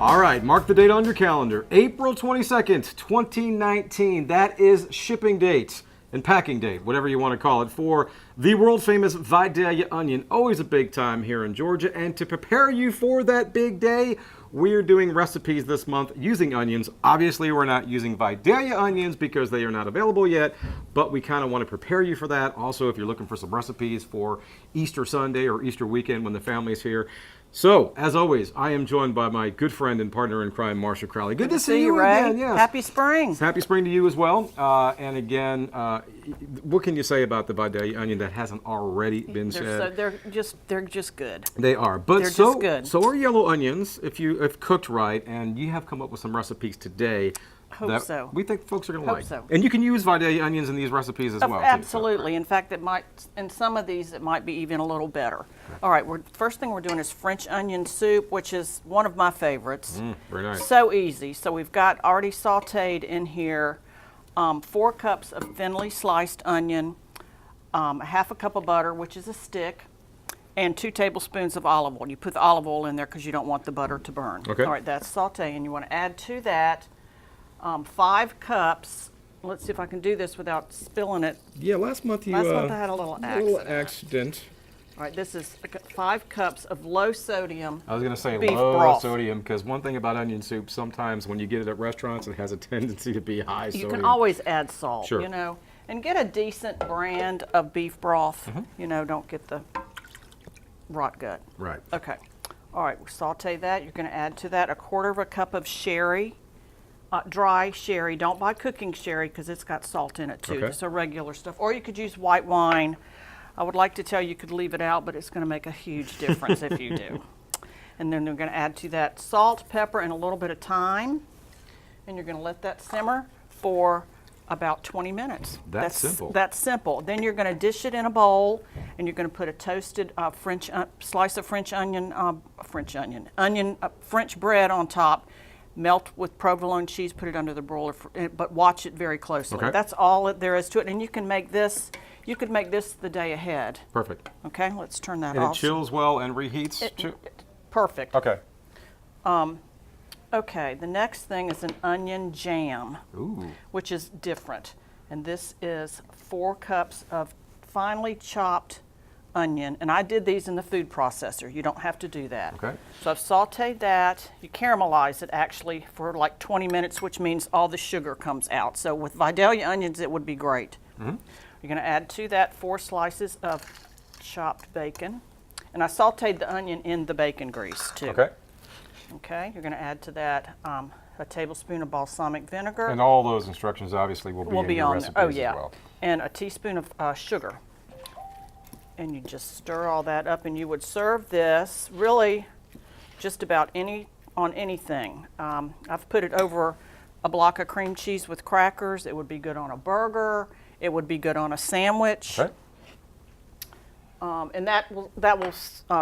All right, mark the date on your calendar. April 22nd, 2019. That is shipping date and packing date, whatever you want to call it, for the world famous Vidalia onion. Always a big time here in Georgia. And to prepare you for that big day, we're doing recipes this month using onions. Obviously, we're not using Vidalia onions because they are not available yet, but we kind of want to prepare you for that. Also, if you're looking for some recipes for Easter Sunday or Easter weekend when the family's here. So, as always, I am joined by my good friend and partner in crime, Marcia Crowley. Good to see you Ray. again. Yes. Happy spring. Happy spring to you as well. And again, what can you say about the Vidalia onion that hasn't already been said? They're just good. They are, but they're just good. So are yellow onions if cooked right, and you have come up with some recipes today. Hope so. We think folks are going to like. So. And you can use Vidalia onions in these recipes as well. Absolutely. Too, so. In fact, it might, in some of these, it might be even a little better. Okay. All right, first thing we're doing is French onion soup, which is one of my favorites. Very nice. So easy. So we've got already sauteed in here 4 cups of thinly sliced onion, a half a cup of butter, which is a stick, and 2 tablespoons of olive oil. You put the olive oil in there because you don't want the butter to burn. Okay. All right, that's sauteing. You want to add to that 5 cups. Let's see if I can do this without spilling it. Yeah, last month I had a little accident. All right, this is 5 cups of low sodium. I was going to say beef low broth. sodium because one thing about onion soup, sometimes when you get it at restaurants, it has a tendency to be high sodium. You can always add salt, sure. you know, and get a decent brand of beef broth. You know, don't get the rot gut. Right. Okay. All right, we'll saute that. You're going to add to that 1/4 cup of sherry. Dry sherry. Don't buy cooking sherry because it's got salt in it too. Okay. Just a regular stuff. Or you could use white wine. I would like to tell you could leave it out, but it's going to make a huge difference if you do. And then we're going to add to that salt, pepper, and a little bit of thyme. And you're going to let that simmer for about 20 minutes. That's simple. That's simple. Then you're going to dish it in a bowl, and you're going to put a toasted slice of French bread on top. Melt with provolone cheese, put it under the broiler, but watch it very closely. Okay. That's all there is to it, and you can make this. You could make this the day ahead. Perfect. Okay, let's turn that and off. It chills well and reheats. Perfect. Okay. Okay, the next thing is an onion jam, which is different, and this is 4 cups of finely chopped onion, and I did these in the food processor. You don't have to do that. Okay. So I've sauteed that. You caramelize it actually for like 20 minutes, which means all the sugar comes out. So with Vidalia onions, it would be great. You're going to add to that 4 slices of chopped bacon, and I sauteed the onion in the bacon grease too. Okay. Okay. You're going to add to that a tablespoon of balsamic vinegar. And all those instructions obviously will be in your recipes there. Oh yeah. as well. And a teaspoon of sugar. And you just stir all that up, and you would serve this really just about on anything. I've put it over a block of cream cheese with crackers. It would be good on a burger. It would be good on a sandwich. Okay. And that will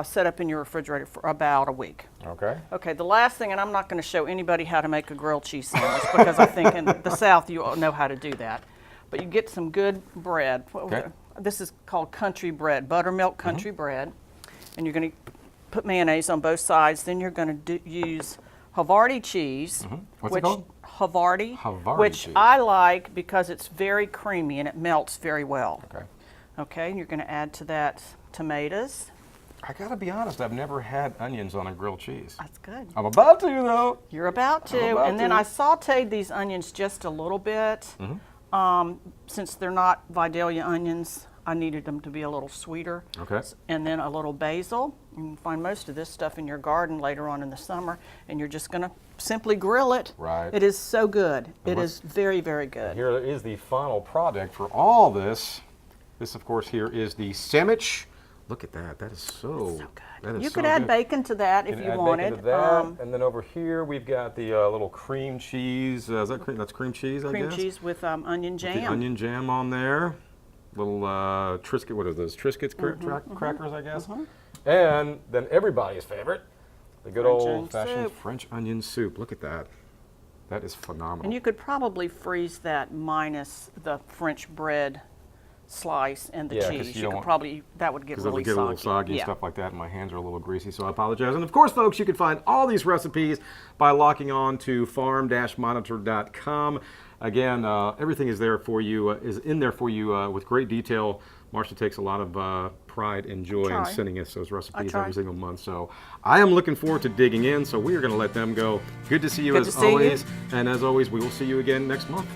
set up in your refrigerator for about a week. Okay. Okay, the last thing, and I'm not going to show anybody how to make a grilled cheese sandwich because I think in the South you all know how to do that. But you get some good bread. Okay. This is called country bread, buttermilk country bread. And you're going to put mayonnaise on both sides. Then you're going to use Havarti cheese. What's it called? Havarti, which cheese. I like because it's very creamy and it melts very well. Okay. Okay, you're going to add to that tomatoes. I gotta be honest, I've never had onions on a grilled cheese. That's good. I'm about to though. You're about to. Then I sauteed these onions just a little bit. Since they're not Vidalia onions, I needed them to be a little sweeter. Okay. And then a little basil. You can find most of this stuff in your garden later on in the summer, and you're just going to simply grill it. Right. It is so good. It is very, very good. Here is the final product for all this. This, of course, here is the sandwich. Look at that. That is so good. That is You so could add good. bacon to that if you wanted. To that. And then over here we've got the little cream cheese. Is that cream? That's cream cheese, I guess? Cream cheese with onion jam. With the onion jam on there. Little Triscuit, what are those? Triscuits crackers, I guess. And then everybody's favorite, the good old-fashioned French onion soup. Look at that. That is phenomenal. And you could probably freeze that minus the French bread slice and the Yeah, 'cause cheese. you You don't could probably, that would get because it really would get a little soggy and Yeah. stuff like that, and my hands are a little greasy, so I apologize. And of course, folks, you can find all these recipes by locking on to farm-monitor.com. Again, everything is there for you, is in there for you with great detail. Marcia takes a lot of pride and joy in try. sending us those recipes try. every single month. So I am looking forward to digging in, so we are going to let them go. Good to see you Good as to see you. always. And as always, we will see you again next month.